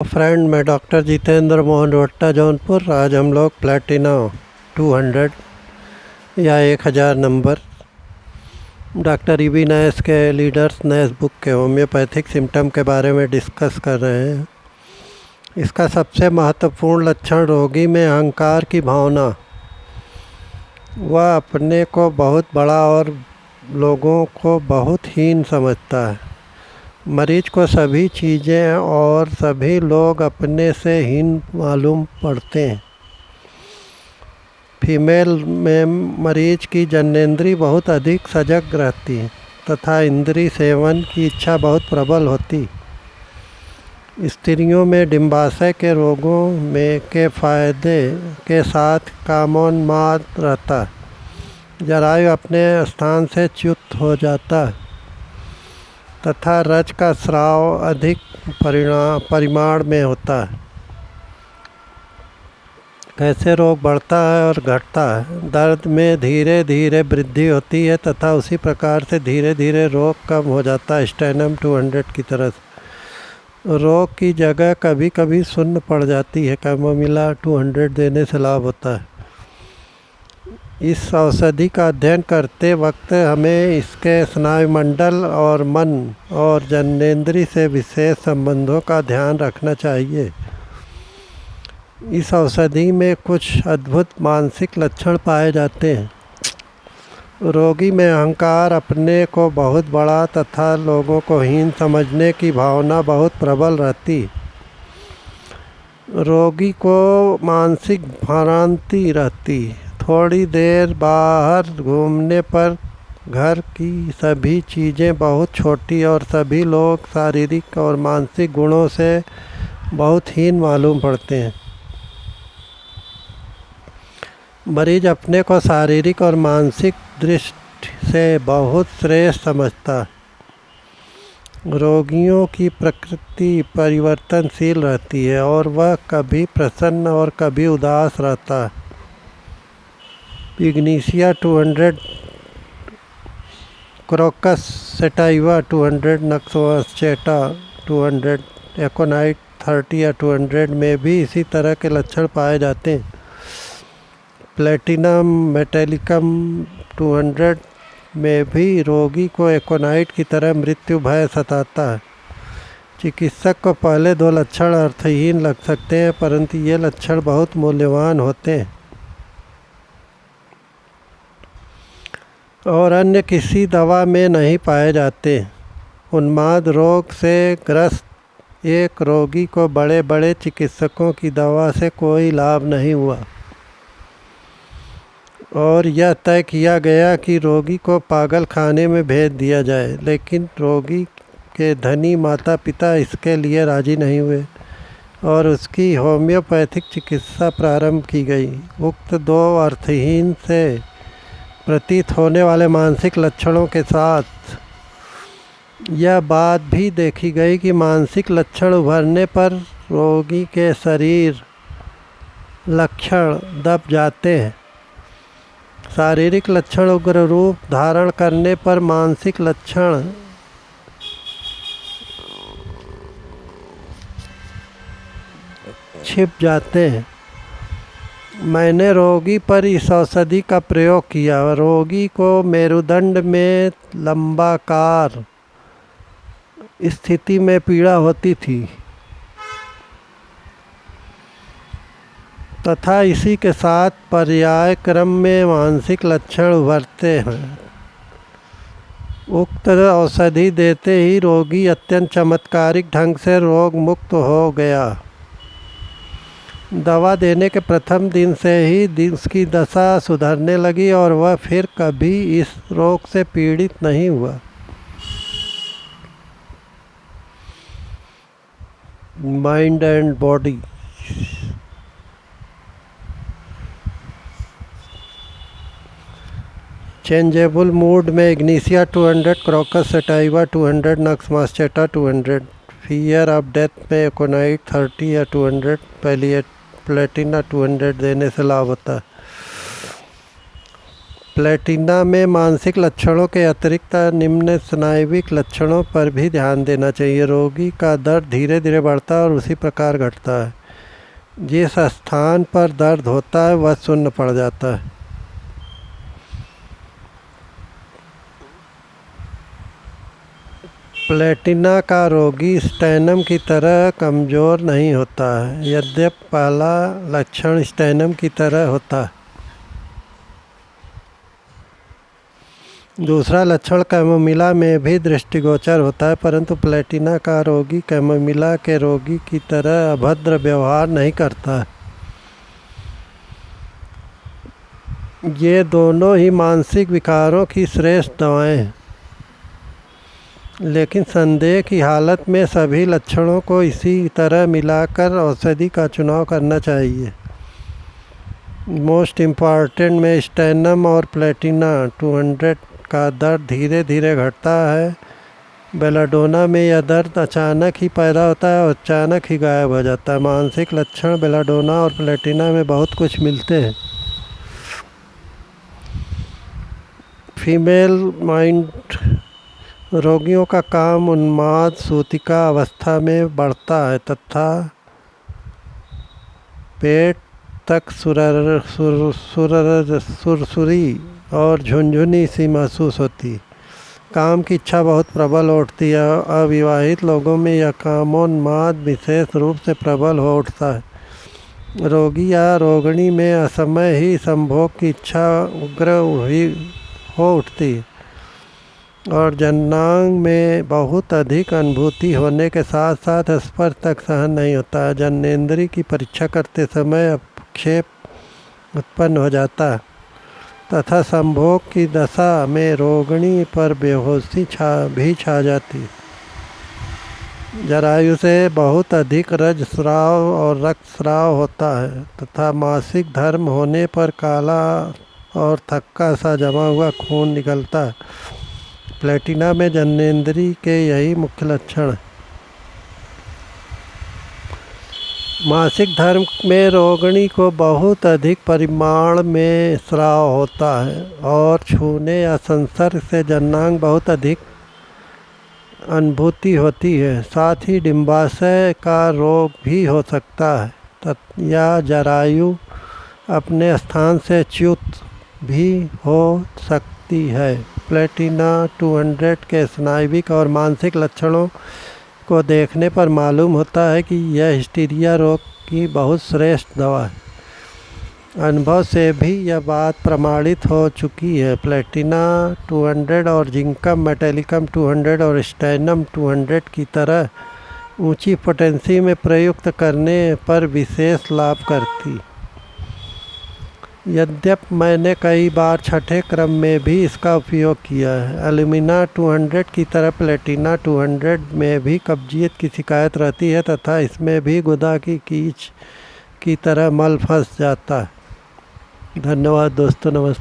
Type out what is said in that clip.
Friend, मैं doctor Jitendra Mohan रोहट्टा Jaunpur. आज हम लोग प्लेटिना 200 या 1000 नंबर डॉक्टर ईबी नैस के लीडर्स नैस बुक के होम्योपैथिक सिम्टम के बारे में डिस्कस कर रहे हैं। इसका सबसे महत्वपूर्ण लक्षण रोगी में अहंकार की भावना। वह अपने को बहुत बड़ा और लोगों को बहुत हीन समझता है। मरीज को सभी चीज़ें और सभी लोग अपने से हीन मालूम पड़ते हैं। फीमेल में मरीज की जननेंद्रिय बहुत अधिक सजग रहती है तथा इंद्रिय सेवन की इच्छा बहुत प्रबल होती। स्त्रियों में डिंबाशय के रोगों में के फायदे के साथ कामोन्माद रहता है। जरायु अपने स्थान से च्युत हो जाता है तथा रज का स्राव अधिक परिमाण में होता है। कैसे रोग बढ़ता है और घटता है। दर्द में धीरे धीरे वृद्धि होती है तथा उसी प्रकार से धीरे धीरे रोग कम हो जाता है। स्टेनम 200 की तरह रोग की जगह कभी कभी शून्य पड़ जाती है। कैमोमिला 200 देने से लाभ होता है। इस औषधि का अध्ययन करते वक्त हमें इसके स्नायुमंडल और मन और जननेंद्रिय से विशेष संबंधों का ध्यान रखना चाहिए। इस औषधि में कुछ अद्भुत मानसिक लक्षण पाए जाते हैं। रोगी में अहंकार, अपने को बहुत बड़ा तथा लोगों को हीन समझने की भावना बहुत प्रबल रहती। रोगी को मानसिक भ्रांति रहती। थोड़ी देर बाहर घूमने पर घर की सभी चीज़ें बहुत छोटी और सभी लोग शारीरिक और मानसिक गुणों से बहुत हीन मालूम पड़ते हैं। मरीज अपने को शारीरिक और मानसिक दृष्टि से बहुत श्रेष्ठ समझता है। रोगियों की प्रकृति परिवर्तनशील रहती है और वह कभी प्रसन्न और कभी उदास रहता है। पिग्नीशिया 200, क्रोकस सेटाइवा 200, नक्सोवास्चेटा 200, एकोनाइट 30 या 200 में भी इसी तरह के लक्षण पाए जाते हैं। प्लेटिनम मेटेलिकम 200 में भी रोगी को एकोनाइट की तरह मृत्यु भय सताता है। चिकित्सक को पहले दो लक्षण अर्थहीन लग सकते हैं, परंतु ये लक्षण बहुत मूल्यवान होते हैं और अन्य किसी दवा में नहीं पाए जाते। उन्माद रोग से ग्रस्त एक रोगी को बड़े बड़े चिकित्सकों की दवा से कोई लाभ नहीं हुआ और यह तय किया गया कि रोगी को पागल खाने में भेज दिया जाए, लेकिन रोगी के धनी माता पिता इसके लिए राजी नहीं हुए और उसकी होम्योपैथिक चिकित्सा प्रारंभ की गई। उक्त दो अर्थहीन से प्रतीत होने वाले मानसिक लक्षणों के साथ यह बात भी देखी गई कि मानसिक लक्षण उभरने पर रोगी के शरीर लक्षण दब जाते हैं। शारीरिक लक्षण उग्र रूप धारण करने पर मानसिक लक्षण छिप जाते हैं। मैंने रोगी पर इस औषधि का प्रयोग किया। रोगी को मेरुदंड में लंबाकार स्थिति में पीड़ा होती थी तथा इसी के साथ पर्याय क्रम में मानसिक लक्षण उभरते हैं। उक्त औषधि देते ही रोगी अत्यंत चमत्कारिक ढंग से रोग मुक्त हो गया। दवा देने के प्रथम दिन से ही उसकी दशा सुधरने लगी और वह फिर कभी इस रोग से पीड़ित नहीं हुआ। Mind and body. Changeable mood में इग्निशिया 200, क्रोकस सेटाइवा 200, नक्सोवास्चेटा 200, फियर ऑफ डेथ में एकोनाइट 30 या 200, प्लेटिना 200 देने से लाभ होता है। प्लेटिना में मानसिक लक्षणों के अतिरिक्त निम्न स्नायुविक लक्षणों पर भी ध्यान देना चाहिए। रोगी का दर्द धीरे धीरे बढ़ता है और उसी प्रकार घटता है। जिस स्थान पर दर्द होता है वह शून्य पड़ जाता है। प्लेटिना का रोगी स्टेनम की तरह कमज़ोर नहीं होता है, यद्यपि पहला लक्षण स्टेनम की तरह होता है। दूसरा लक्षण कैमोमिला में भी दृष्टिगोचर होता है, परंतु प्लेटिना का रोगी कैमोमिला के रोगी की तरह अभद्र व्यवहार नहीं करता है। ये दोनों ही मानसिक विकारों की श्रेष्ठ दवाएं हैं, लेकिन संदेह की हालत में सभी लक्षणों को इसी तरह मिलाकर औषधि का चुनाव करना चाहिए। मोस्ट इम्पॉर्टेंट में स्टेनम और प्लेटिना 200 का दर्द धीरे धीरे घटता है। बेलाडोना में यह दर्द अचानक ही पैदा होता है और अचानक ही गायब हो जाता है। मानसिक लक्षण बेलाडोना और प्लेटिना में बहुत कुछ मिलते हैं। फीमेल माइंड रोगियों का काम उन्माद सूतिका अवस्था में बढ़ता है तथा पेट तक सुरसुरी और झुनझुनी सी महसूस होती है। काम की इच्छा बहुत प्रबल उठती है। अविवाहित लोगों में यह कामोन्माद विशेष रूप से प्रबल हो उठता है। रोगी या रोगिणी में असमय ही संभोग की इच्छा उग्र हो उठती है और जननांग में बहुत अधिक अनुभूति होने के साथ साथ स्पर्श तक सहन नहीं होता है। जननेंद्रिय की परीक्षा करते समय अपक्षेप उत्पन्न हो जाता है तथा संभोग की दशा में रोगिणी पर बेहोशी भी छा जाती है। जरायु से बहुत अधिक रजस्राव और रक्तस्राव होता है तथा मासिक धर्म होने पर काला और थक्का सा जमा हुआ खून निकलता है। प्लेटिना में जननेंद्रिय के यही मुख्य लक्षण हैं। मासिक धर्म में रोगिणी को बहुत अधिक परिमाण में स्राव होता है और छूने या संसर्ग से जननांग बहुत अधिक अनुभूति होती है। साथ ही डिंबाशय का रोग भी हो सकता है या जरायु अपने स्थान से च्युत भी हो सकती है। प्लेटिना 200 के स्नायुविक और मानसिक लक्षणों को देखने पर मालूम होता है कि यह हिस्टीरिया रोग की बहुत श्रेष्ठ दवा है। अनुभव से भी यह बात प्रमाणित हो चुकी है। प्लेटिना 200 और जिंकम मेटेलिकम 200 और स्टेनम 200 की तरह ऊंची पोटेंसी में प्रयुक्त करने पर विशेष लाभ करती। यद्यपि मैंने कई बार छठे क्रम में भी इसका उपयोग किया है। एल्यूमिना 200 की तरह प्लेटिना 200 में भी कब्जियत की शिकायत रहती है तथा इसमें भी गुदा की कीच की तरह मल फंस जाता है। धन्यवाद दोस्तों, नमस्ते।